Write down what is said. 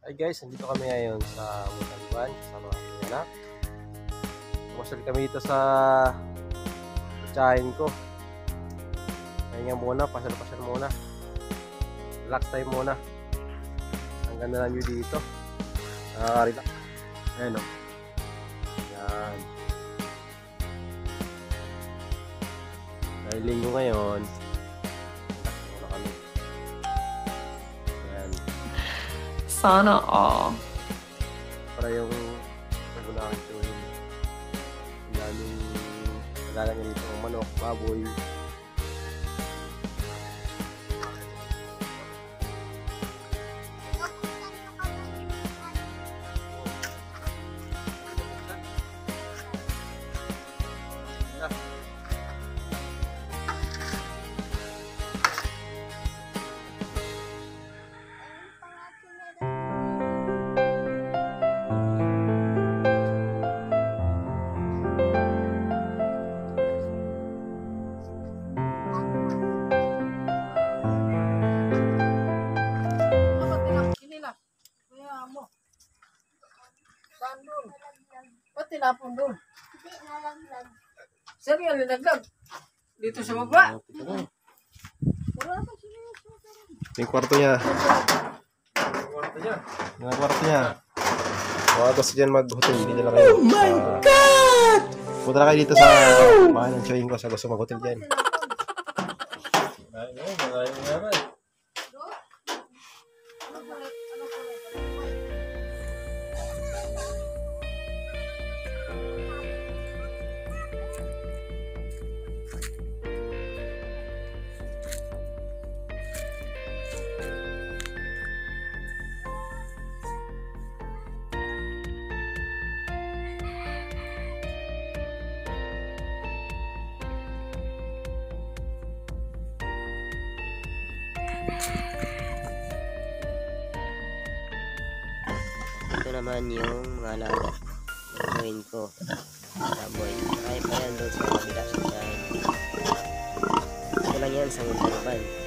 Hi guys, nandito kami ngayon sa Mutanban kasama ang aking anak. Pumasal kami dito sa tsahin ko. Pahinga muna, pasal-pasal muna. Relax time muna. Ang ganda lang nyo dito. Relax. Ayan o. Ayan. Dahil linggo ngayon, relax muna kami. Ayan. Sana all. Para yung nagulangan ito yung daming nalalagyan dito ng manok, baboy. Ba't tinapon doon? Saan yan nilaglag? Dito sa baba? Yung kwarto niya. Yung kwarto niya. Mga gusto dyan mag-hotel. Hindi nila kayo. Oh my God! Punta na kayo dito sa bahay ng tiyuhin ko sa gusto mag-hotel dyan. Ito naman yung mga alaga. Gagawin ko. Baboy. Kaya pa yan doon sa kabila sa bahay. Ito lang yan sa Mutanban.